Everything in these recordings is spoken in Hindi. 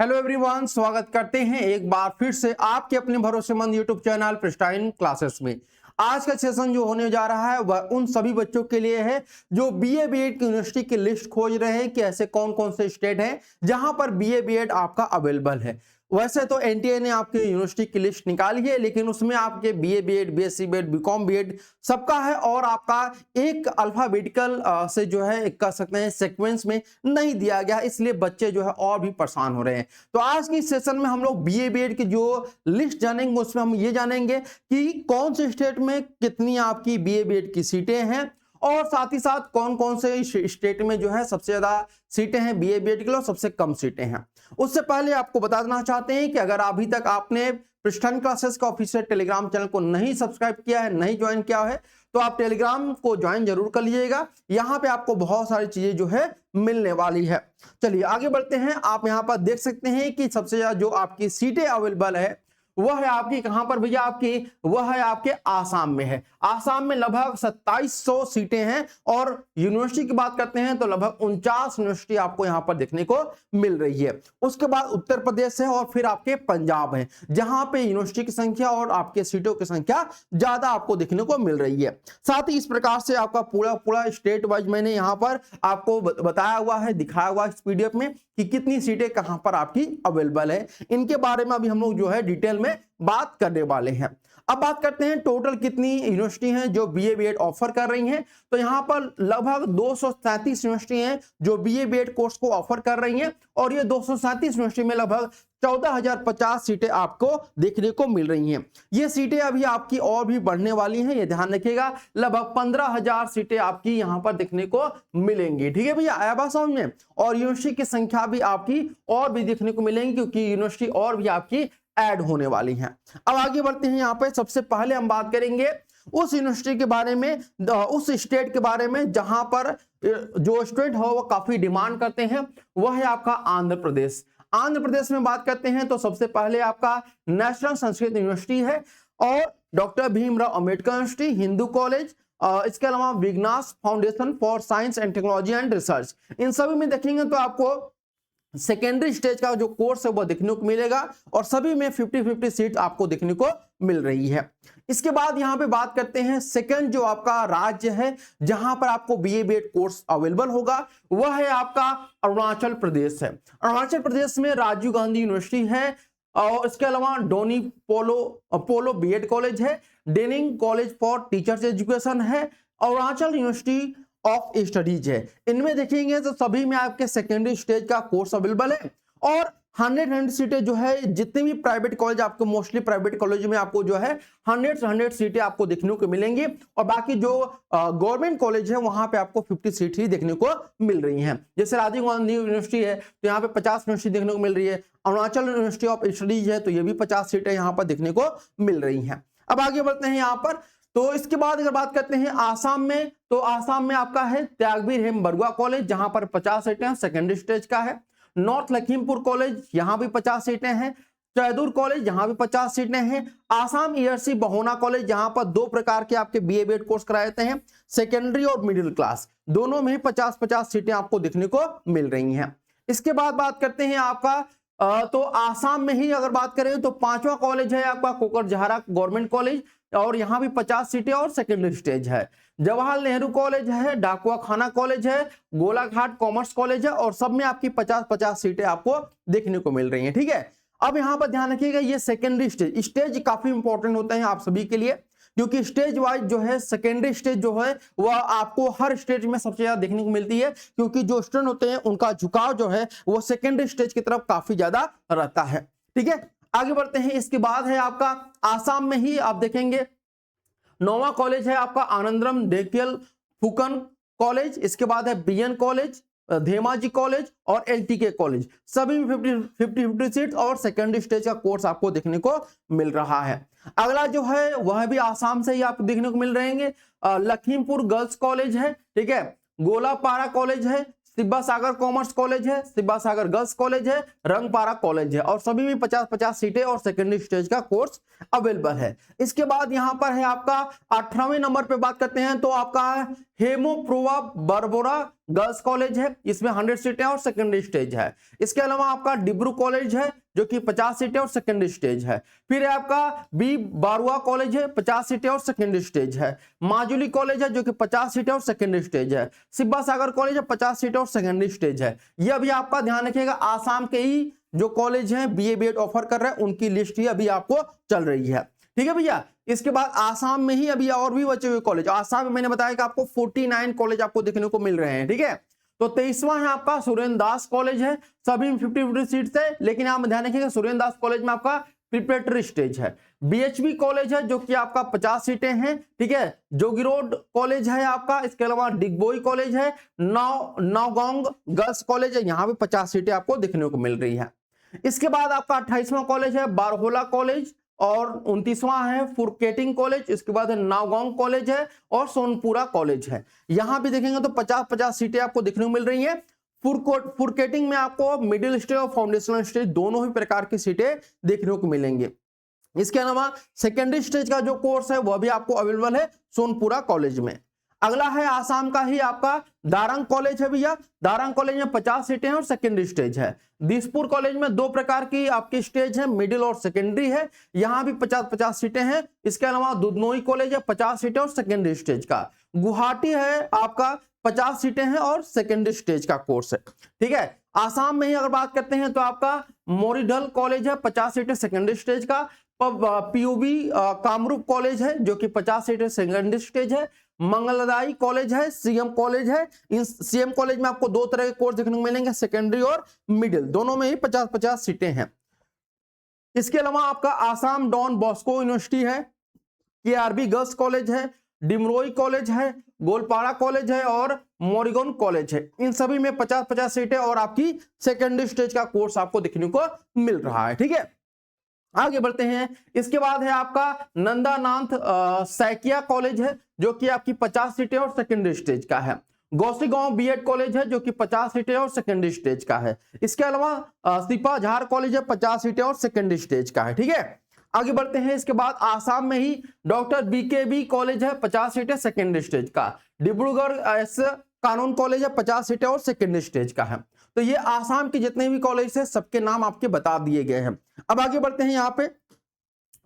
हेलो एवरीवन, स्वागत करते हैं एक बार फिर से आपके अपने भरोसेमंद यूट्यूब चैनल प्रिस्टाइन क्लासेस में। आज का सेशन जो होने जा रहा है वह उन सभी बच्चों के लिए है जो बीए बीएड की यूनिवर्सिटी की लिस्ट खोज रहे हैं कि ऐसे कौन कौन से स्टेट हैं जहां पर बीए बीएड आपका अवेलेबल है। वैसे तो एनटीए ने आपकी यूनिवर्सिटी की लिस्ट निकाली है, लेकिन उसमें आपके BA BEd, BSc BEd, BCom BEd सबका है और आपका एक अल्फाबेटिकल से जो है एक कह सकते हैं सीक्वेंस में नहीं दिया गया, इसलिए बच्चे जो है और भी परेशान हो रहे हैं। तो आज की सेशन में हम लोग बीए बीएड की जो लिस्ट जानेंगे उसमें हम ये जानेंगे कि कौन से स्टेट में कितनी आपकी बीए बीएड की सीटें हैं और साथ ही साथ कौन कौन से स्टेट में जो है सबसे ज्यादा सीटें हैं बीए बीएड के लिए और सबसे कम सीटें हैं। उससे पहले आपको बता देना चाहते हैं कि अगर अभी तक आपने प्रिस्टाइन क्लासेस का ऑफिशियल टेलीग्राम चैनल को नहीं सब्सक्राइब किया है, नहीं ज्वाइन किया है, तो आप टेलीग्राम को ज्वाइन जरूर कर लीजिएगा। यहाँ पे आपको बहुत सारी चीजें जो है मिलने वाली है। चलिए आगे बढ़ते हैं। आप यहाँ पर देख सकते हैं कि सबसे ज्यादा जो आपकी सीटें अवेलेबल है वह है आपकी कहां पर भैया, आपकी वह है आपके आसाम में है। आसाम में लगभग 2700 सीटें हैं और यूनिवर्सिटी की बात करते हैं तो लगभग 49 यूनिवर्सिटी आपको यहां पर देखने को मिल रही है। उसके बाद उत्तर प्रदेश है और फिर आपके पंजाब है जहां पे यूनिवर्सिटी की संख्या और आपके सीटों की संख्या ज्यादा आपको देखने को मिल रही है। साथ ही इस प्रकार से आपका पूरा स्टेट वाइज मैंने यहाँ पर आपको बताया हुआ है, दिखाया हुआ इस पीडीएफ में कि कितनी सीटें कहां पर आपकी अवेलेबल है। इनके बारे में अभी हम लोग जो है डिटेल में बात करने वाले हैं। अब बात करते हैं टोटल कितनी यूनिवर्सिटी हैं जो बीए बीएड ऑफर कर रही हैं। तो यहां पर लगभग 237 यूनिवर्सिटी हैं जो बीए बीएड कोर्स को ऑफर कर रही हैं और ये 237 यूनिवर्सिटी में लगभग 14,050 सीटें आपको देखने को मिल रही हैं। ये सीटें अभी आपकी और भी बढ़ने वाली हैं, ये ध्यान रखिएगा। लगभग 15,000 सीटें आपकी यहां पर देखने को मिलेंगी। ठीक है भैया, आया बात समझ में। और यूनिवर्सिटी की संख्या भी आपकी और भी देखने को मिलेंगी क्योंकि यूनिवर्सिटी और भी आपकी ऐड होने वाली हैं। अब आगे बढ़ते हैं। यहाँ पे सबसे पहले हम बात करेंगे उस यूनिवर्सिटी के बारे में, उस स्टेट के बारे में जहां पर जो स्टेट हो वो काफी डिमांड करते हैं, वह है आपका आंध्र प्रदेश। आंध्र प्रदेश में बात करते हैं तो सबसे पहले आपका नेशनल संस्कृत यूनिवर्सिटी है और doctor Bhimrao Ambedkar university, Hindu college, इसके अलावा Vignan's foundation for science and technology and research. इन सभी में देखेंगे तो आपको सेकेंडरी स्टेज का जो कोर्स है वो देखने को मिलेगा और सभी में 50-50 सीट आपको देखने को मिल रही है। इसके बाद यहाँ पे बात करते हैं सेकंड जो आपका राज्य है जहां पर आपको बीए बीएड कोर्स अवेलेबल होगा, वह है आपका अरुणाचल प्रदेश है। अरुणाचल प्रदेश में राजीव गांधी यूनिवर्सिटी है और इसके अलावा डोनी पोलो बीएड कॉलेज है, डेनिंग कॉलेज फॉर टीचर्स एजुकेशन है, अरुणाचल यूनिवर्सिटी ऑफ स्टडीज है। इनमें देखेंगे तो सभी में आपके सेकेंडरी स्टेज का कोर्स अवेलेबल है और 100 सीटें जो है जितने भी प्राइवेट कॉलेज आपको, मोस्टली प्राइवेट कॉलेज में आपको जो है 100 सीटें आपको देखने को मिलेंगी और बाकी जो गवर्नमेंट कॉलेज है वहां पे आपको 50 सीट ही देखने को मिल रही हैं। जैसे राजीव गांधी यूनिवर्सिटी है तो यहाँ पे 50 यूनिवर्सिटी देखने को मिल रही है। अरुणाचल यूनिवर्सिटी ऑफ स्टडीज है तो ये भी 50 सीटें यहाँ पर देखने को मिल रही हैं। अब आगे बढ़ते हैं यहाँ पर। तो इसके बाद अगर बात करते हैं आसाम में, तो आसाम में आपका है त्यागवीर हेमबरुआ कॉलेज जहां पर 50 सीटें सेकेंडरी स्टेज का है। नॉर्थ लखीमपुर कॉलेज यहां भी 50 सीटें हैं। चैदुर कॉलेज यहां भी 50 सीटें हैं। आसाम ईआरसी बहोना कॉलेज जहां पर दो प्रकार के आपके बीए बीएड कोर्स कराए जाते हैं, सेकेंडरी और मिडिल क्लास, दोनों में 50-50 सीटें आपको देखने को मिल रही हैं। इसके बाद बात करते हैं आपका तो आसाम में ही अगर बात करें तो पांचवा कॉलेज है आपका कोकरझारा गवर्नमेंट कॉलेज और यहां भी 50 सीटें और सेकेंडरी स्टेज है। जवाहरलाल नेहरू कॉलेज है, डाकुआ खाना कॉलेज है, गोलाघाट कॉमर्स कॉलेज है और सब में आपकी 50-50 सीटें आपको देखने को मिल रही हैं। ठीक है, अब यहां पर ध्यान रखिएगा ये सेकेंडरी स्टेज काफी इंपॉर्टेंट होते हैं आप सभी के लिए क्योंकि स्टेज वाइज जो है सेकेंडरी स्टेज जो है वह आपको हर स्टेज में सबसे ज्यादा देखने को मिलती है क्योंकि जो स्टूडेंट होते हैं उनका झुकाव जो है वो सेकेंडरी स्टेज की तरफ काफी ज्यादा रहता है। ठीक है, आगे बढ़ते हैं। इसके बाद है आपका आसाम में ही आप देखेंगे 9वां कॉलेज है आपका आनंदरम डेकियल फुकन कॉलेज। इसके बाद है बीएन कॉलेज, धेमाजी कॉलेज और एलटीके कॉलेज, सभी में 50-50 सीट और सेकेंडरी स्टेज का कोर्स आपको देखने को मिल रहा है। अगला जो है वह भी आसाम से ही आपको देखने को मिल रहे हैं। लखीमपुर गर्ल्स कॉलेज है, ठीक है, गोलापारा कॉलेज है, सिब्बा सागर कॉमर्स कॉलेज है, सिब्बा सागर गर्ल्स कॉलेज है, रंगपारा कॉलेज है और सभी में 50-50 सीटें और सेकेंडरी स्टेज का कोर्स अवेलेबल है। इसके बाद यहां पर है आपका 18वें नंबर पे बात करते हैं तो आपका हेमोप्रोवा बर्बोरा गर्ल्स कॉलेज है, इसमें 100 सीटें और सेकेंडरी स्टेज है। इसके अलावा आपका डिब्रू कॉलेज है जो कि 50 सीटें और सेकेंडरी स्टेज है। फिर है आपका बी बारुआ कॉलेज है, 50 सीटें और सेकेंडरी स्टेज है। माजुली कॉलेज है जो कि 50 सीटें और सेकेंडरी स्टेज है। सिब्बा सागर कॉलेज है, 50 सीटें और सेकेंडरी स्टेज है। ये अभी आपका ध्यान रखिएगा, आसाम के ही जो कॉलेज हैं बीए बीएड ऑफर कर रहे हैं उनकी लिस्ट ही अभी आपको चल रही है। ठीक है भैया। इसके बाद आसाम में ही अभी और भी बचे हुए कॉलेज, आसाम में मैंने बताया कि आपको 49 कॉलेज आपको देखने को मिल रहे हैं। ठीक है, तो 23वां है आपका सुरेंद्र दास कॉलेज है, सभी में 50-50 सीट्स है, लेकिन आप ध्यान रखिएगा सुरेंद्र दास कॉलेज में आपका प्रिपरेटरी स्टेज है। बीएचबी कॉलेज है जो कि आपका 50 सीटें हैं। ठीक है, जोगी रोड कॉलेज है आपका, इसके अलावा डिगबोई कॉलेज है, नौगोंग गर्ल्स कॉलेज है, यहाँ पे 50 सीटें आपको देखने को मिल रही है। इसके बाद आपका 28वां कॉलेज है बारहोला कॉलेज, और 29वां है फुरकेटिंग कॉलेज, इसके बाद नावगांव कॉलेज है और सोनपुरा कॉलेज है। यहां भी देखेंगे तो 50-50 सीटें आपको देखने को मिल रही हैं। फुरकेटिंग में आपको मिडिल स्टेज और फाउंडेशनल स्टेज दोनों ही प्रकार की सीटें देखने को मिलेंगे। इसके अलावा सेकेंडरी स्टेज का जो कोर्स है वह भी आपको अवेलेबल है सोनपुरा कॉलेज में। अगला है आसाम का ही आपका दारंग कॉलेज है भैया, दारंग कॉलेज में 50 सीटें हैं और सेकेंडरी स्टेज है। दिसपुर कॉलेज में दो प्रकार की आपकी स्टेज है, मिडिल और सेकेंडरी है, यहां भी 50-50 सीटें हैं। इसके अलावा दुधनोई कॉलेज है, 50 सीटें और सेकेंडरी स्टेज का। गुवाहाटी है आपका 50 सीटें हैं और सेकेंडरी स्टेज का कोर्स है। ठीक है, आसाम में ही अगर बात करते हैं तो आपका मोरीडल कॉलेज है, 50 सीटें सेकेंडरी स्टेज का। पीयूबी कामरूप कॉलेज है जो कि 50 सीटें सेकेंडरी स्टेज है। मंगलदाई कॉलेज है, सीएम कॉलेज है। इन सीएम कॉलेज में आपको दो तरह के कोर्स देखने को मिलेंगे, सेकेंडरी और मिडिल, दोनों में ही 50-50 सीटें हैं। इसके अलावा आपका आसाम डॉन बॉस्को यूनिवर्सिटी है, केआरबी गर्ल्स कॉलेज है, डिमरोई कॉलेज है, गोलपाड़ा कॉलेज है और मोरिगन कॉलेज है। इन सभी में 50-50 सीटें और आपकी सेकेंडरी स्टेज का कोर्स आपको देखने को मिल रहा है। ठीक है, आगे बढ़ते हैं। इसके बाद है आपका नंदानाथ सैकिया कॉलेज है जो कि आपकी 50 सीटें और सेकेंडरी स्टेज का है। गौसीगांव बीएड कॉलेज है जो कि 50 सीटें और सेकेंडरी स्टेज का है। इसके अलावा सिपाझार कॉलेज है, 50 सीटें और सेकेंडरी स्टेज का है। ठीक है, आगे बढ़ते हैं। इसके बाद आसाम में ही डॉक्टर बीकेबी कॉलेज है, 50 सीटें सेकेंडरी स्टेज का। डिब्रूगढ़ एस कानून कॉलेज है, 50 सीटें और सेकेंडरी स्टेज का है। तो ये आसाम के जितने भी कॉलेज है सबके नाम आपके बता दिए गए हैं। अब आगे बढ़ते हैं यहाँ पे।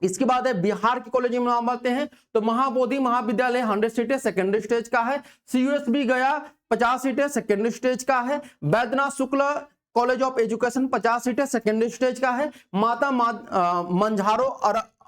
इसके बाद है बिहार के कॉलेज में नाम आते हैं तो महाबोधि महाविद्यालय 100 सीटें सेकेंडरी स्टेज का है। सीयूएसबी गया 50 सीटें सेकेंडरी स्टेज का है। वैद्यनाथ शुक्ल कॉलेज ऑफ एजुकेशन 50 सीटें सेकेंडरी स्टेज का है। माता मंझारो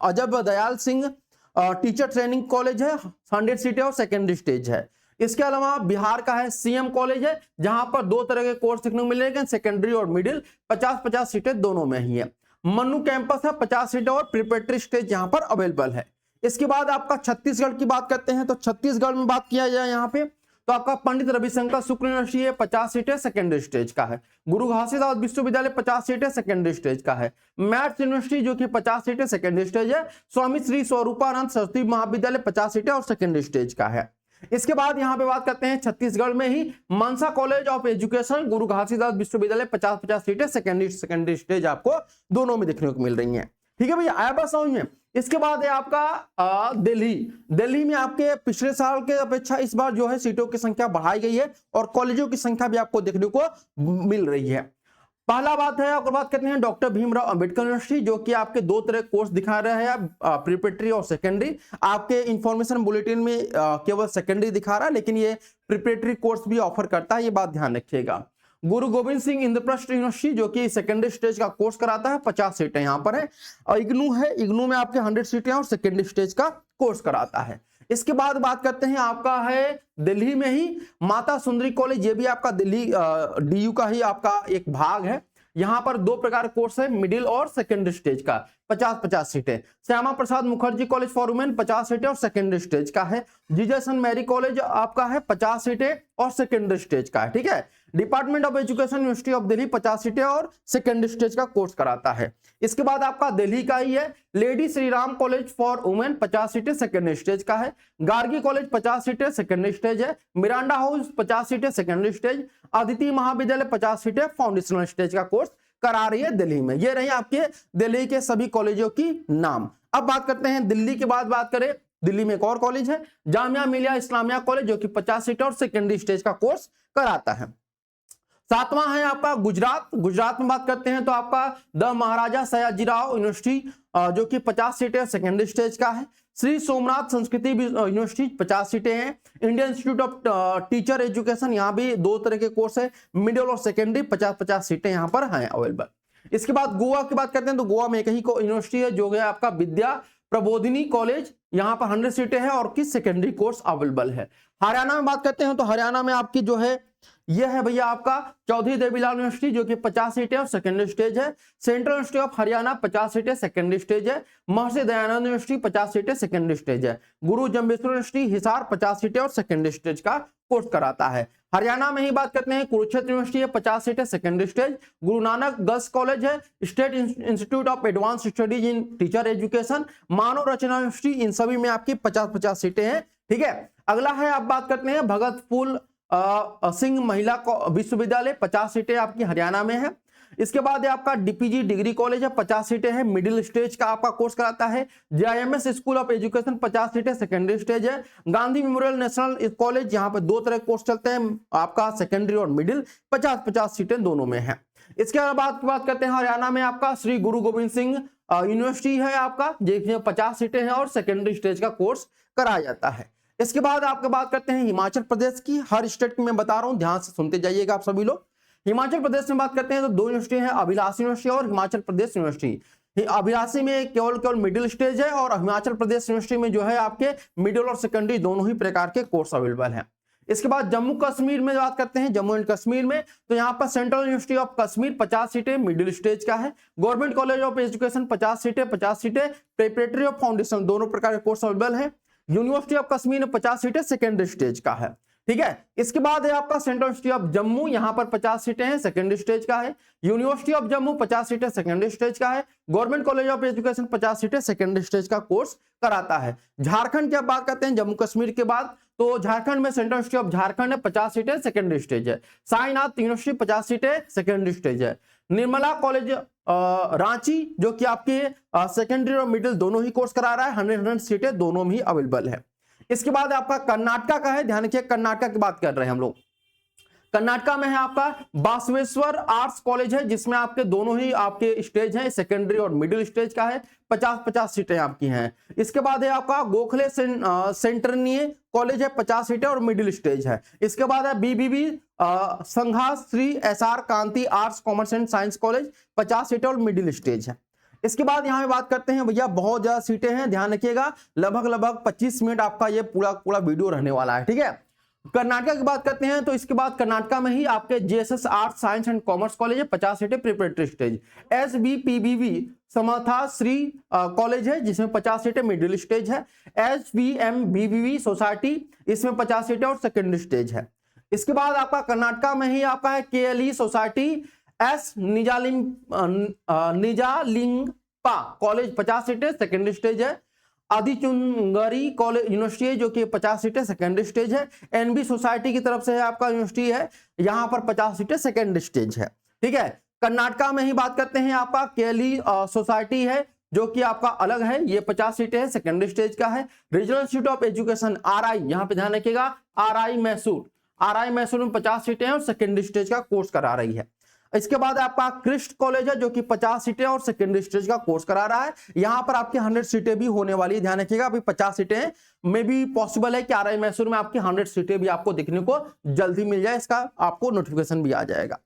अजब Dayal Singh teacher training college है, 100 सीटें और सेकेंडरी स्टेज है। इसके अलावा बिहार का है सीएम कॉलेज है जहां पर दो तरह के कोर्स देखने को मिलेंगे, सेकेंडरी और मिडिल, 50-50 सीटें दोनों में ही है। मन्नू कैंपस है, 50 सीटें और प्रिपरेटरी स्टेज यहां पर अवेलेबल है। इसके बाद आपका छत्तीसगढ़ की बात करते हैं तो छत्तीसगढ़ में बात किया जाए यहाँ पे तो आपका पंडित रविशंकर शुक्ल यूनिवर्सिटी है, 50 सीटें सेकेंडरी स्टेज का है। गुरु घासीदास विश्वविद्यालय 50 सीटें सेकेंडरी स्टेज का है। मैथ्स यूनिवर्सिटी जो कि 50 सीटें सेकेंडरी स्टेज है। स्वामी श्री स्वरूपानंद सरस्वती महाविद्यालय 50 सीटें और सेकेंडरी स्टेज का है। इसके बाद यहां पे बात करते हैं छत्तीसगढ़ में ही मनसा कॉलेज ऑफ एजुकेशन गुरु घासीदास विश्वविद्यालय 50-50 सीटें सेकेंडरी स्टेज आपको दोनों में देखने को मिल रही हैं। ठीक है भैया, आया बात समझ में। इसके बाद है आपका दिल्ली में आपके पिछले साल के अपेक्षा इस बार जो है सीटों की संख्या बढ़ाई गई है और कॉलेजों की संख्या भी आपको देखने को मिल रही है। पहला बात है, अगर बात करते हैं डॉक्टर भीमराव अंबेडकर यूनिवर्सिटी जो कि आपके दो तरह कोर्स दिखा रहे हैं, प्रिपरेटरी और सेकेंडरी। आपके इंफॉर्मेशन बुलेटिन में केवल सेकेंडरी दिखा रहा है लेकिन ये प्रिपरेटरी कोर्स भी ऑफर करता है, ये बात ध्यान रखिएगा। गुरु गोविंद सिंह इंद्रप्रस्थ यूनिवर्सिटी जो कि सेकेंडरी स्टेज का कोर्स कराता है, 50 सीटें यहाँ पर है। और इग्नू है, इग्नू में आपके 100 सीटें और सेकेंडरी स्टेज का कोर्स कराता है। इसके बाद बात करते हैं आपका है दिल्ली में ही माता सुंदरी कॉलेज, ये भी आपका दिल्ली डीयू का ही आपका एक भाग है। यहां पर दो प्रकार कोर्स है, मिडिल और सेकेंडरी स्टेज का, 50-50 सीटें। Shyama Prasad Mukherjee college for women 50 सीटें और सेकेंडरी स्टेज का है। जीजस एंड मैरी कॉलेज आपका है 50 सीटें और सेकेंडरी स्टेज का है। ठीक है, department of education university of Delhi 50 सीटें और सेकेंडरी स्टेज का कोर्स कराता है। इसके बाद आपका दिल्ली का ही है lady Shri Ram college for women 50 सीटें सेकेंडरी स्टेज का है। गार्गी कॉलेज 50 सीटें सेकेंडरी स्टेज है। मिरांडा हाउस 50 सीटें सेकेंडरी स्टेज। अदिति महाविद्यालय 50 सीटें फाउंडेशनल स्टेज का कोर्स करा रही है दिल्ली में। ये रही आपके दिल्ली के सभी कॉलेजों की नाम। अब बात करते हैं दिल्ली के बाद बात करें दिल्ली में एक और कॉलेज है जामिया मिलिया इस्लामिया कॉलेज, जो कि 50 सीटें और सेकेंडरी स्टेज का कोर्स कराता है। सातवां है आपका गुजरात। गुजरात में बात करते हैं तो आपका द महाराजा सयाजीराव यूनिवर्सिटी, जो कि 50 सीटें सेकेंडरी स्टेज का है। श्री सोमनाथ संस्कृति यूनिवर्सिटी 50 सीटें हैं। Indian institute of teacher education, यहाँ भी 2 तरह के कोर्स है, मिडिल और सेकेंडरी, 50-50 सीटें यहाँ पर हैं अवेलेबल। इसके बाद गोवा की बात करते हैं तो गोवा में एक ही यूनिवर्सिटी है जो है आपका विद्या प्रबोधिनी कॉलेज, यहाँ पर 100 सीटें हैं और किस सेकेंडरी कोर्स अवेलेबल है। हरियाणा में बात करते हैं तो हरियाणा में आपकी जो है यह है भैया आपका चौधरी देवीलाल यूनिवर्सिटी, जो कि 50 सीटें और सेकेंडरी स्टेज है। सेंट्रल यूनिवर्सिटी ऑफ हरियाणा 50 सीटें सेकेंडरी स्टेज है। महर्षि दयानंद यूनिवर्सिटी 50 सीटें सेकेंडरी स्टेज है। गुरु जम्बेश्वर यूनिवर्सिटी हिसार 50 सीटें और सेकेंडरी स्टेज का कोर्स कराता है। हरियाणा में ही बात करते हैं कुरुक्षेत्र यूनिवर्सिटी है 50 सीटें secondary stage. Guru Nanak girls college है, state institute of advance studies in teacher education, Manav Rachna university, इन सभी में आपकी 50-50 सीटें हैं। ठीक है, अगला है आप बात करते हैं भगत फूल सिंह महिला विश्वविद्यालय, 50 सीटें आपकी हरियाणा में है। इसके बाद आपका डीपीजी डिग्री कॉलेज है, 50 सीटें हैं, मिडिल स्टेज का आपका कोर्स कराता है। जेआईएमएस स्कूल ऑफ एजुकेशन 50 सीटें सेकेंडरी स्टेज है। गांधी मेमोरियल नेशनल कॉलेज, यहाँ पे 2 तरह के कोर्स चलते हैं आपका, सेकेंडरी और मिडिल, 50-50 सीटें दोनों में है। इसके बाद बात करते हैं हरियाणा में आपका श्री गुरु गोविंद सिंह यूनिवर्सिटी है आपका, जिसमें 50 सीटें हैं और सेकेंडरी स्टेज का कोर्स कराया जाता है। इसके बाद आपके बात करते हैं हिमाचल प्रदेश की। हर स्टेट की मैं बता रहा हूं, ध्यान से सुनते जाइएगा आप सभी लोग। हिमाचल प्रदेश में बात करते हैं तो 2 यूनिवर्सिटी है, अभिलाषी यूनिवर्सिटी और हिमाचल प्रदेश यूनिवर्सिटी। अभिलाषी में केवल मिडिल स्टेज है और हिमाचल प्रदेश यूनिवर्सिटी में जो है आपके मिडिल और सेकेंडरी दोनों ही प्रकार के कोर्स अवेलेबल हैं। इसके बाद जम्मू कश्मीर में बात करते हैं, जम्मू एंड कश्मीर में तो यहाँ पर सेंट्रल यूनिवर्सिटी ऑफ कश्मीर 50 सीटें मिडिल स्टेज का है। गवर्नमेंट कॉलेज ऑफ एजुकेशन 50 सीटें 50 सीटें, प्रिपरेटरी और फाउंडेशन दोनों प्रकार के कोर्स अवेलेबल है। यूनिवर्सिटी ऑफ कश्मीर में 50 सीटें सेकेंडरी स्टेज का है। ठीक है, इसके बाद है आपका सेंट्रल यूनिवर्सिटी ऑफ जम्मू, यहाँ पर 50 सीटें हैं, सेकेंडरी स्टेज का है। यूनिवर्सिटी ऑफ जम्मू 50 सीटें सेकेंडरी स्टेज का है। गवर्नमेंट कॉलेज ऑफ एजुकेशन 50 सीटें सेकेंडरी स्टेज का कोर्स कराता है। झारखंड की आप बात करते हैं जम्मू कश्मीर के बाद, तो झारखंड में सेंट्रल यूनिवर्सिटी ऑफ झारखंड है, 50 सीटें सेकेंडरी स्टेज है। साईनाथ यूनिवर्सिटी 50 सीटें सेकेंडरी स्टेज है। निर्मला कॉलेज रांची, जो कि आपके सेकेंडरी और मिडिल दोनों ही कोर्स करा रहा है, 100 सीटें दोनों में ही अवेलेबल है। इसके बाद आपका कर्नाटका का है, ध्यान रखिए कर्नाटका की बात कर रहे हैं हम लोग। कर्नाटका में है आपका बासवेश्वर आर्ट्स कॉलेज है, जिसमें आपके दोनों ही आपके स्टेज हैं, सेकेंडरी और मिडिल स्टेज का है, 50-50 सीटें आपकी हैं। इसके बाद है आपका गोखले सेंटरनीय कॉलेज है, 50 सीटें और मिडिल स्टेज है। इसके बाद है बीबीबी संघा Shri SR Kanti arts commerce and science college, 50 सीटें और मिडिल स्टेज है। इसके बाद यहाँ पे बात करते हैं भैया, बहुत ज्यादा सीटें हैं, ध्यान रखिएगा, लगभग 25 मिनट आपका ये पूरा वीडियो रहने वाला है। ठीक है, कर्नाटका की बात करते हैं तो इसके बाद कर्नाटका में ही आपके JSS arts science and commerce college है, 50 सीटें प्रिपरेटरी स्टेज। एसबीपीबीवी समर्था श्री कॉलेज है, जिसमें 50 सीटें मिडिल स्टेज है। एसवीएमबीबीवी सोसाइटी, इसमें 50 सीटें और सेकेंडरी स्टेज है। इसके बाद आपका कर्नाटका में ही आपका है केएलई सोसाइटी एस निजालिंगपा कॉलेज, 50 सीटें सेकेंडरी स्टेज है। आदिचुंगरी कॉलेज यूनिवर्सिटी है, जो कि 50 सीटें सेकेंडरी स्टेज है। एनबी सोसाइटी की तरफ से है आपका यूनिवर्सिटी है, यहां पर 50 सीटें सेकेंडरी स्टेज है। ठीक है, कर्नाटका में ही बात करते हैं आपका केली सोसाइटी है, जो कि आपका अलग है, ये 50 सीटें है, सेकेंडरी स्टेज का है। Regional institute of education RI, यहां पे ध्यान रखिएगा, आरआई मैसूर में 50 सीटें हैं और सेकेंडरी स्टेज का कोर्स करा रही है। इसके बाद आपका क्रिस्ट कॉलेज है, जो कि 50 सीटें और सेकेंडरी स्टेज का कोर्स करा रहा है। यहां पर आपकी 100 सीटें भी होने वाली है, ध्यान रखिएगा। अभी 50 सीटें में भी पॉसिबल है कि आरआई मैसूर में आपकी 100 सीटें भी आपको देखने को जल्दी मिल जाए, इसका आपको नोटिफिकेशन भी आ जाएगा।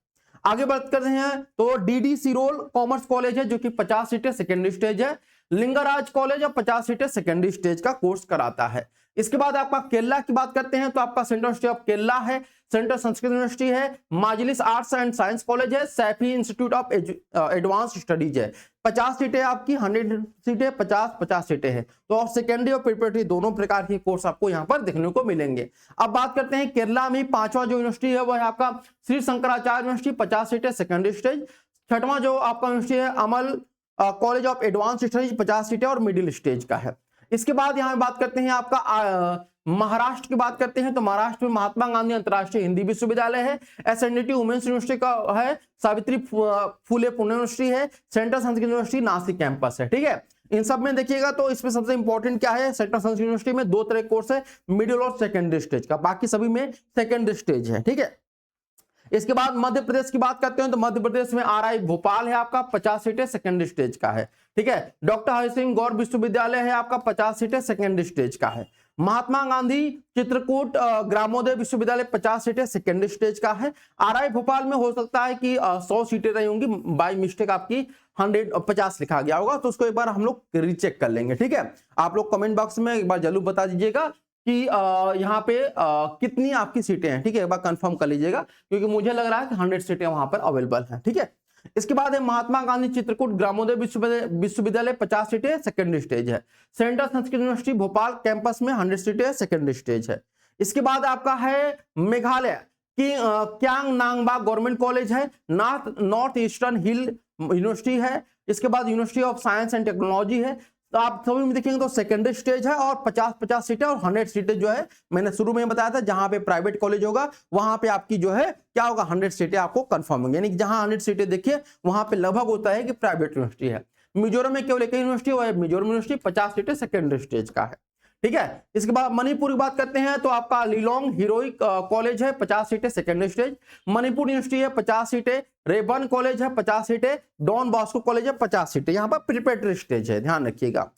आगे बात करते हैं तो डीडी सिरोल कॉमर्स कॉलेज है, जो कि 50 सीटें सेकेंडरी स्टेज है। लिंगराज कॉलेज और 50 सीटें सेकेंडरी स्टेज का कोर्स कराता है। इसके बाद आपका केरला की बात करते हैं तो आपका सेंट्रल यूनिवर्सिटी ऑफ केरला है, सेंट्रल संस्कृत यूनिवर्सिटी है, Majlis arts and science college है, Saifee institute of advance studies है। 50 सीटें आपकी, 100 सीटें, 50-50 सीटें हैं। तो और सेकेंडरी और प्रिपरेटरी दोनों प्रकार के कोर्स आपको यहाँ पर देखने को मिलेंगे। अब बात करते हैं केरला में 5वां जो यूनिवर्सिटी है वो है आपका श्री शंकराचार्य यूनिवर्सिटी, 50 सीटें सेकेंडरी स्टेज। 6वां जो आपका यूनिवर्सिटी है अमल कॉलेज ऑफ एडवांस स्टडीज, 50 सीटें और मिडिल स्टेज का है। इसके बाद यहाँ बात करते हैं आपका महाराष्ट्र की बात करते हैं तो महाराष्ट्र में महात्मा गांधी अंतर्राष्ट्रीय हिंदी विश्वविद्यालय है, एसएनडीटी वुमेन्स यूनिवर्सिटी का है, सावित्री फुले पुणे यूनिवर्सिटी है, central Sanskrit university Nashik campus है। ठीक है, इन सब में देखिएगा तो इसमें सबसे इंपॉर्टेंट क्या है, सेंट्रल संस्कृत यूनिवर्सिटी में 2 तरह के कोर्स है, मिडिल और सेकेंडरी स्टेज का, बाकी सभी में सेकेंडरी स्टेज है। ठीक है, इसके बाद मध्य प्रदेश की बात करते हैं तो मध्य प्रदेश में आरआई भोपाल है आपका 50 सीटें सेकेंडरी स्टेज का है। ठीक है, डॉक्टर हरि सिंह गौर विश्वविद्यालय है आपका 50 सीटें सेकेंडरी स्टेज का है। महात्मा गांधी चित्रकूट ग्रामोदय विश्वविद्यालय 50 सीटें सेकेंडरी स्टेज का है। आरआई भोपाल में हो सकता है कि 100 सीटें रही होंगी, बाय मिस्टेक आपकी 150 लिखा गया होगा, तो उसको एक बार हम लोग रीचेक कर लेंगे। ठीक है, आप लोग कमेंट बॉक्स में एक बार जरूर बता दीजिएगा कि यहाँ पे कितनी आपकी सीटें हैं। ठीक है, एक बार कंफर्म कर लीजिएगा, क्योंकि मुझे लग रहा है कि 100 सीटें वहां पर अवेलेबल हैं। ठीक है, इसके बाद है महात्मा गांधी चित्रकूट ग्रामोदय विश्वविद्यालय 50 सीटें सेकेंडरी स्टेज है। Central Sanskrit university Bhopal campus में 100 सीटें सेकेंडरी स्टेज है। इसके बाद आपका है मेघालय की क्यांग नांगबा गवर्नमेंट कॉलेज है, नॉर्थ ईस्टर्न हिल यूनिवर्सिटी है। इसके बाद university of science and technology है। तो आप सभी में देखेंगे तो सेकेंडरी स्टेज है और 50-50 सीटें और 100 सीटें जो है, मैंने शुरू में बताया था जहां पे प्राइवेट कॉलेज होगा वहां पे आपकी जो है क्या होगा, 100 सीटें आपको कंफर्म होंगी। यानी कि जहां 100 सीटें देखिए वहां पे लगभग होता है कि प्राइवेट यूनिवर्सिटी है। मिजोरम में केवल एक यूनिवर्सिटी है, मिजोरम यूनिवर्सिटी 50 सीटें सेकेंडरी स्टेज का है। ठीक है, इसके बाद मणिपुर की बात करते हैं तो आपका लिलोंग हीरोइक कॉलेज है 50 सीटें सेकेंडरी स्टेज। मणिपुर यूनिवर्सिटी है 50 सीटें। रेबन कॉलेज है 50 सीटें। डॉन बॉस्को कॉलेज है 50 सीटें। यहाँ पर प्रिपरेटरी स्टेज है, ध्यान रखिएगा।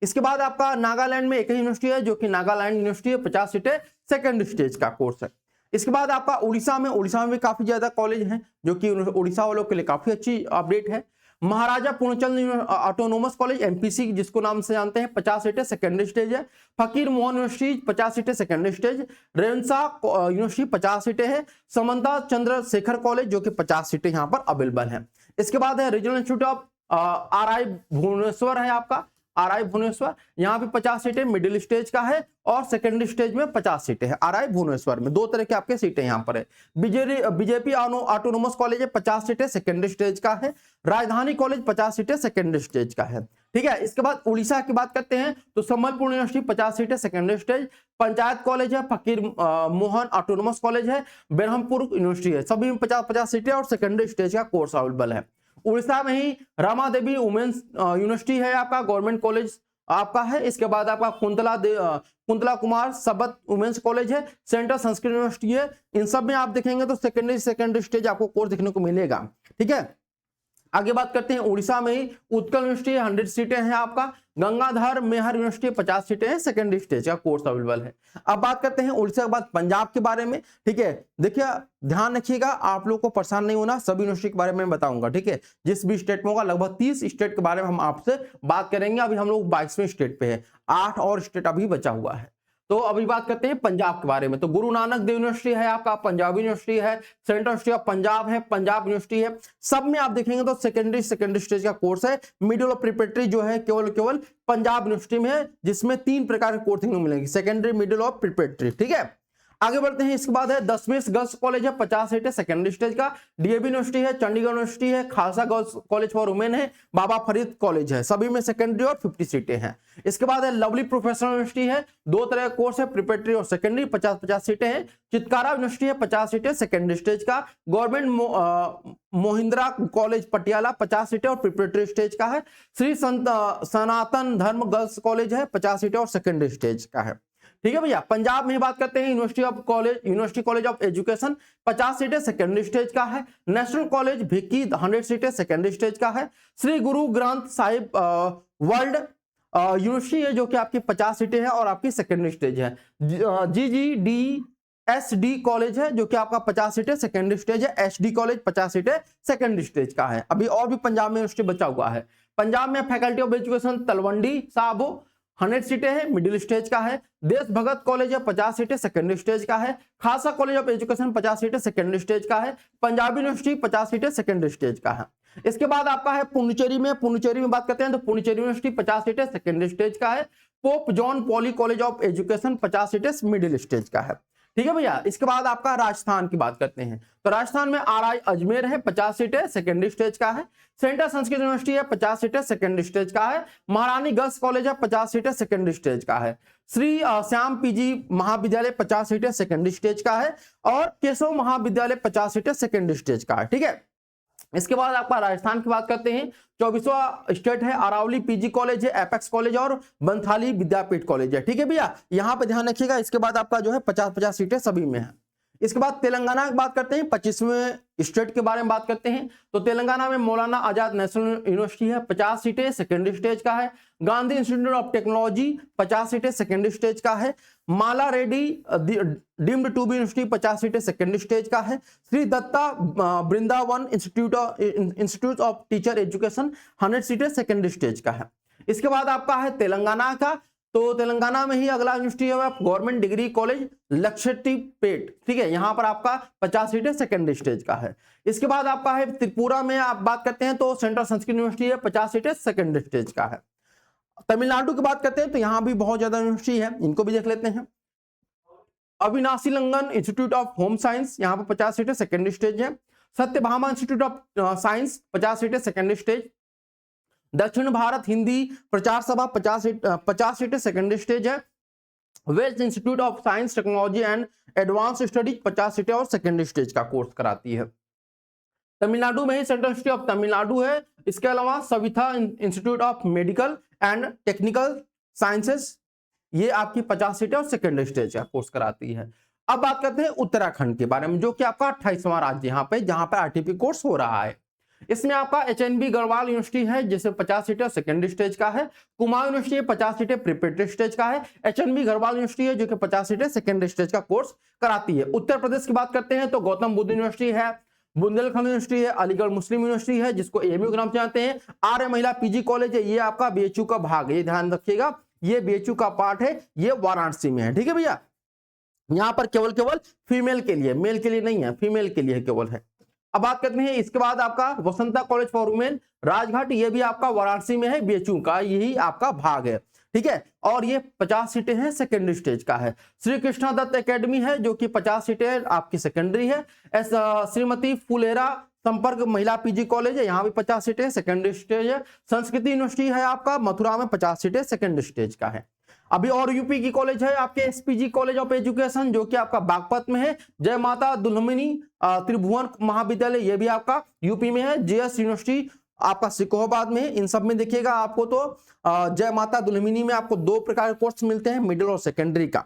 इसके बाद आपका नागालैंड में एक यूनिवर्सिटी है जो कि नागालैंड यूनिवर्सिटी है, 50 सीटें सेकेंडरी स्टेज का कोर्स है। इसके बाद आपका उड़ीसा में भी काफी ज्यादा कॉलेज हैं जो कि उड़ीसा वालों के लिए काफी अच्छी अपडेट है। महाराजा पूर्णचंद ऑटोनोमस कॉलेज एमपीसी जिसको नाम से जानते हैं 50 सीटें सेकेंडरी स्टेज है। फकीर मोहन यूनिवर्सिटी 50 सीटें सेकेंडरी स्टेज। रेवंसा यूनिवर्सिटी 50 सीटें है। समंता चंद्रशेखर कॉलेज जो कि 50 सीटें यहाँ पर अवेलेबल है। इसके बाद है regional institute of RI Bhubaneswar है आपका, आरआई भुवनेश्वर, यहाँ पे 50 सीटें मिडिल स्टेज का है और सेकेंडरी स्टेज में 50 सीटें हैं। आरआई भुवनेश्वर में 2 तरह के आपके सीटें यहाँ पर है। बीजेपी ऑटोनोमस कॉलेज है 50 सीटें सेकेंडरी स्टेज का है। राजधानी कॉलेज 50 सीटें सेकेंडरी स्टेज का है। ठीक है, इसके बाद उड़ीसा की बात करते हैं तो संबलपुर यूनिवर्सिटी 50 सीटें सेकेंडरी स्टेज। पंचायत कॉलेज है, फकीर मोहन ऑटोनोमस कॉलेज है, बेरहमपुर यूनिवर्सिटी है, सभी में 50-50 सीटें और सेकेंडरी स्टेज का कोर्स अवेलेबल है। उड़ीसा में ही रामा देवी वुमेन्स यूनिवर्सिटी है आपका, गवर्नमेंट कॉलेज आपका है। इसके बाद आपका कुंतला कुमार सबत वुमेन्स कॉलेज है, सेंट्रल संस्कृत यूनिवर्सिटी है। इन सब में आप देखेंगे तो सेकेंडरी स्टेज आपको कोर्स देखने को मिलेगा। ठीक है, आगे बात करते हैं उड़ीसा में ही उत्कल यूनिवर्सिटी 100 सीटें हैं आपका। गंगाधर मेहर यूनिवर्सिटी 50 सीटें हैं, सेकेंडरी स्टेज का कोर्स अवेलेबल है। अब बात करते हैं उड़ीसा के बाद पंजाब के बारे में। ठीक है, देखिए ध्यान रखिएगा, आप लोग को परेशान नहीं होना, सभी यूनिवर्सिटी के बारे में बताऊंगा। ठीक है, जिस भी स्टेट में होगा लगभग 30 स्टेट के बारे में हम आपसे बात करेंगे। अभी हम लोग 22वें स्टेट पे है, 8 और स्टेट अभी बचा हुआ है। तो अभी बात करते हैं पंजाब के बारे में। तो गुरु नानक देव यूनिवर्सिटी है आपका, पंजाबी यूनिवर्सिटी है, सेंट्रल यूनिवर्सिटी ऑफ पंजाब है, पंजाब यूनिवर्सिटी है। सब में आप देखेंगे तो सेकेंडरी स्टेज का कोर्स है। मिडिल और प्रिपरेटरी जो है केवल पंजाब यूनिवर्सिटी में है, जिसमें 3 प्रकार के कोर्स मिलेंगे, सेकेंडरी, मिडिल और प्रिपरेटरी। ठीक है, आगे बढ़ते हैं। इसके बाद है दशमेश गर्ल्स कॉलेज है 50 सीटें सेकेंडरी स्टेज का। डीएवी यूनिवर्सिटी है, चंडीगढ़ यूनिवर्सिटी है, Khalsa girls college for women है, बाबा फरीद कॉलेज है, सभी में सेकेंडरी और 50 सीटें हैं। इसके बाद है लवली प्रोफेशनल यूनिवर्सिटी है, 2 तरह का कोर्स है, प्रिपरेटरी और सेकेंडरी, 50-50 सीटें हैं। चितकारा यूनिवर्सिटी है 50 सीटें सेकेंडरी स्टेज का। गवर्नमेंट मोहिंद्रा कॉलेज पटियाला 50 सीटें और प्रिपरेटरी स्टेज का है। श्री सनातन धर्म गर्ल्स कॉलेज है 50 सीटें और सेकेंडरी स्टेज का है। ठीक है भैया, पंजाब में बात करते हैं यूनिवर्सिटी कॉलेज ऑफ एजुकेशन 50 सीटें सेकेंडरी स्टेज का है। नेशनल कॉलेज भिक्की 100 सीटें सेकेंडरी स्टेज का है। श्री गुरु ग्रंथ साहिब वर्ल्ड यूनिवर्सिटी है जो कि आपकी 50 सीटें हैं और आपकी सेकेंडरी स्टेज है। GGDSD कॉलेज है जो कि आपका 50 सीटें सेकेंडरी स्टेज है। SD कॉलेज 50 सीटें सेकेंडरी स्टेज का है। अभी और भी पंजाब में यूनिवर्सिटी बचा हुआ है। पंजाब में फैकल्टी ऑफ एजुकेशन तलवंडी साहबो 100 सीटें हैं, मिडिल स्टेज का है। देश भगत कॉलेज है 50 सीटें सेकेंडरी स्टेज का है। खालसा कॉलेज ऑफ एजुकेशन 50 सीटें सेकेंडरी स्टेज का है। पंजाबी यूनिवर्सिटी 50 सीटें सेकेंडरी स्टेज का है। इसके बाद आपका है पुडुचेरी में बात करते हैं तो पुडुचेरी यूनिवर्सिटी 50 सीटें सेकेंडरी स्टेज का है। Pope John poly college of education 50 सीटें मिडिल स्टेज का है। ठीक है भैया, इसके बाद आपका राजस्थान की बात करते हैं तो राजस्थान में आरआई अजमेर है 50 सीटें सेकेंडरी स्टेज का है। सेंट्रल संस्कृत यूनिवर्सिटी है 50 सीटें सेकेंडरी स्टेज का है। महारानी गर्ल्स कॉलेज है 50 सीटें सेकेंडरी स्टेज का है। श्री श्याम पीजी महाविद्यालय 50 सीटें सेकेंडरी स्टेज का है और केशव महाविद्यालय 50 सीटें सेकेंडरी स्टेज का है। ठीक है, इसके बाद आपका राजस्थान की बात करते हैं, 24वां स्टेट है, अरावली पीजी कॉलेज है, एपेक्स कॉलेज और बंथाली विद्यापीठ कॉलेज है। ठीक है भैया, यहां पे ध्यान रखिएगा। इसके बाद आपका जो है 50-50 सीटें सभी में है। इसके बाद तेलंगाना की बात करते हैं, 25वें स्टेट के बारे में बात करते हैं। तो तेलंगाना में मौलाना आजाद नेशनल यूनिवर्सिटी है, 50 सीटें सेकेंडरी स्टेज का है। गांधी इंस्टीट्यूट ऑफ टेक्नोलॉजी 50 सीटें सेकेंडरी स्टेज का है। Mala Reddy deemed to be university 50 सीटें सेकेंडरी स्टेज का है। Shri Datta Vrindavan institute of teacher education 100 सीटें सेकेंडरी स्टेज का है। इसके बाद आपका है तेलंगाना का, तो तेलंगाना में ही अगला यूनिवर्सिटी है गवर्नमेंट डिग्री कॉलेज लक्षद्वीपेट। ठीक है, यहां पर आपका 50 सीटें सेकेंडरी स्टेज का है। इसके बाद आपका है त्रिपुरा में आप बात करते हैं तो सेंट्रल संस्कृत यूनिवर्सिटी है, 50 सीटें सेकेंडरी स्टेज का है। तमिलनाडु की बात करते हैं तो यहां भी बहुत ज्यादा यूनिवर्सिटी है, इनको भी देख लेते हैं। अविनाशी long on institute of home science, यहां पर 50 सीटें सेकेंडरी स्टेज है। सत्यभामा इंस्टीट्यूट ऑफ साइंस 50 सीटें सेकेंडरी स्टेज। दक्षिण भारत हिंदी प्रचार सभा 50 सीटें सेकेंडरी स्टेज है। West institute of science technology and advance studies 50 सीटें और सेकेंडरी स्टेज का कोर्स कराती है। तमिलनाडु में ही सेंट्रल यूनिवर्सिटी ऑफ तमिलनाडु है। इसके अलावा Savita institute of medical and technical sciences, ये आपकी 50 सीटें और सेकेंडरी स्टेज का कोर्स कराती है। अब बात करते हैं उत्तराखंड के बारे में, जो कि आपका 28वां राज्य यहाँ पे जहां पर आरटीपी कोर्स हो रहा है। इसमें आपका एचएनबी गढ़वाल यूनिवर्सिटी है जिसमें 50 सीटें सेकेंडरी स्टेज का है। कुमाऊं यूनिवर्सिटी 50 सीटें प्रिपरेटरी स्टेज का है। एचएनबी गढ़वाल यूनिवर्सिटी है जो कि 50 सीटें सेकेंडरी स्टेज का कोर्स कराती है। उत्तर प्रदेश की बात करते हैं तो गौतम बुद्ध यूनिवर्सिटी है, बुंदेलखंड यूनिवर्सिटी है, अलीगढ़ मुस्लिम यूनिवर्सिटी है जिसको एएमयू के नाम से जानते हैं। आर्य महिला पीजी कॉलेज है, ये आपका बीएचयू का भाग है, ये ध्यान रखिएगा, ये बीएचयू का पार्ट है, ये वाराणसी में है। ठीक है भैया, यहां पर केवल फीमेल के लिए, मेल के लिए नहीं है, फीमेल के लिए केवल है। अब बात करते हैं इसके बाद आपका Vasanta college for women Rajghat, ये भी आपका वाराणसी में है, बीएचयू का यही आपका भाग है। ठीक है, और ये 50 सीटें हैं, सेकेंडरी स्टेज का है। श्री कृष्णा दत्त एकेडमी है जो कि 50 सीटें आपकी सेकेंडरी है। श्रीमती फुलेरा संपर्क महिला पीजी कॉलेज है, यहाँ भी 50 सीटें सेकेंडरी स्टेज है। संस्कृति यूनिवर्सिटी है आपका मथुरा में, 50 सीटें सेकेंडरी स्टेज का है। अभी और यूपी की कॉलेज है आपके एसपीजी कॉलेज ऑफ एजुकेशन जो कि आपका बागपत में है। जय माता दुल्हमिनी त्रिभुवन महाविद्यालय, ये भी आपका यूपी में है। जेएस यूनिवर्सिटी आपका सिकोहाबाद में है। इन सब में देखिएगा आपको तो जय माता दुल्हमिनी में आपको 2 प्रकार के कोर्स मिलते हैं, मिडिल और सेकेंडरी का।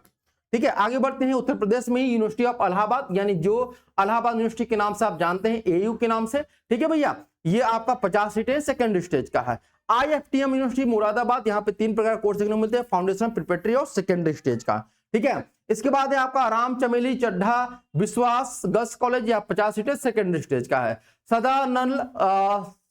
ठीक है, आगे बढ़ते हैं। उत्तर प्रदेश में ही यूनिवर्सिटी ऑफ इलाहाबाद, यानी जो इलाहाबाद यूनिवर्सिटी के नाम से आप जानते हैं, एयू के नाम से। ठीक है भैया, ये आपका 50 सीटें सेकेंडरी स्टेज का है। आईएफटीएम यूनिवर्सिटी मुरादाबाद, यहाँ पे 3 प्रकार के कोर्स देखने को मिलते हैं, फाउंडेशन, प्रिपरेटरी और सेकेंडरी स्टेज का। ठीक है, इसके बाद है आपका राम चमेली चड्ढा विश्वास गर्ल्स कॉलेज, या 50 सीटें सेकेंडरी स्टेज का है। सदानंद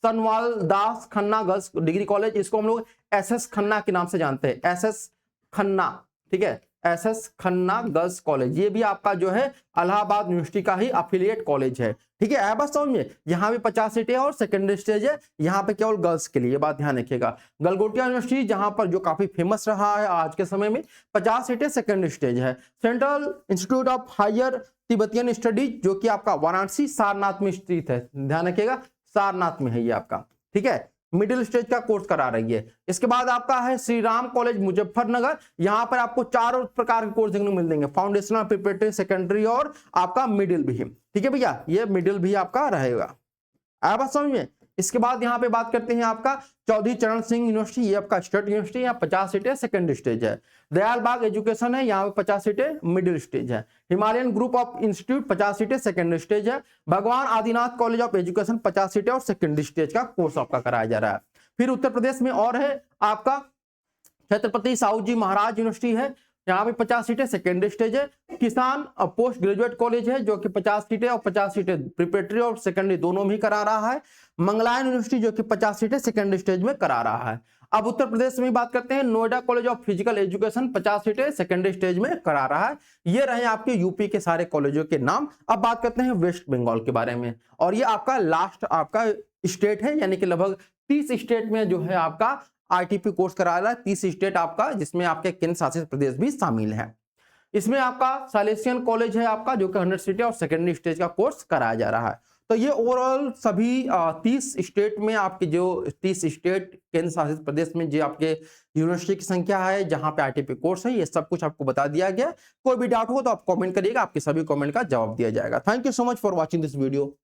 सनवाल दास खन्ना गर्ल्स डिग्री कॉलेज, इसको हम लोग एसएस खन्ना के नाम से जानते हैं, एसएस खन्ना। ठीक है, एसएस खन्ना गर्ल्स कॉलेज, ये भी आपका जो है इलाहाबाद यूनिवर्सिटी का ही अफिलिएट कॉलेज है। ठीक है, बस समझ में, यहाँ भी 50 सीटें और सेकेंडरी स्टेज है, यहाँ पे केवल गर्ल्स के लिए, ये बात ध्यान रखिएगा। गलगोटिया यूनिवर्सिटी जहां पर जो काफी फेमस रहा है आज के समय में, 50 सीटें सेकेंडरी स्टेज है। Central institute of higher Tibetan studies जो कि आपका वाराणसी सारनाथ में स्थित है, ध्यान रखिएगा, सारनाथ में है ये आपका। ठीक है, मिडिल स्टेज का कोर्स करा रही है। इसके बाद आपका है श्री राम कॉलेज मुजफ्फरनगर, यहां पर आपको 4 प्रकार के कोर्स देखने को मिल देंगे, फाउंडेशनल, प्रिपरेटरी, सेकेंडरी और आपका मिडिल भी। ठीक है भैया, ये मिडिल भी आपका रहेगा, आया बात समझ में। इसके बाद यहाँ पे बात करते हैं आपका चौधरी चरण सिंह यूनिवर्सिटी, ये आपका स्टेट यूनिवर्सिटी है, 50 सीटें सेकेंडरी स्टेज है। दयाल बाग एजुकेशन है, यहाँ पे 50 सीटें मिडिल स्टेज है। हिमालयन ग्रुप ऑफ इंस्टीट्यूट 50 सीटें सेकेंडरी स्टेज है। भगवान आदिनाथ कॉलेज ऑफ एजुकेशन 50 सीटें और सेकेंडरी स्टेज का कोर्स आपका कराया जा रहा है। फिर उत्तर प्रदेश में और है आपका छत्रपति साहू जी महाराज यूनिवर्सिटी है, यहाँ पे 50 सीटें सेकेंडरी स्टेज है। किसान पोस्ट ग्रेजुएट कॉलेज है जो कि 50 सीटें और 50 सीटें प्रिपरेटरी और सेकेंडरी दोनों में करा रहा है। मंगलायन यूनिवर्सिटी जो कि 50 सीटें सेकेंडरी स्टेज में करा रहा है। अब उत्तर प्रदेश में बात करते हैं, Noida college of physical education 50 सीटें सेकेंडरी स्टेज में करा रहा है। ये रहे आपके यूपी के सारे कॉलेजों के नाम। अब बात करते हैं वेस्ट बंगाल के बारे में, और ये आपका लास्ट आपका स्टेट है, यानी कि लगभग 30 स्टेट में जो है आपका आईटीपी कोर्स करा रहा है। 30 स्टेट आपका, जिसमें आपके केंद्र शासित प्रदेश भी शामिल है। इसमें आपका सालेसियन कॉलेज है आपका जो कि 100 सीटें और सेकेंडरी स्टेज का कोर्स कराया जा रहा है। तो ये ओवरऑल सभी 30 स्टेट में आपके जो 30 स्टेट केंद्र शासित प्रदेश में जो आपके यूनिवर्सिटी की संख्या है जहां पे आईटीपी कोर्स है, ये सब कुछ आपको बता दिया गया। कोई भी डाउट हो तो आप कमेंट करिएगा, आपके सभी कमेंट का जवाब दिया जाएगा। Thank you so much for watching this video.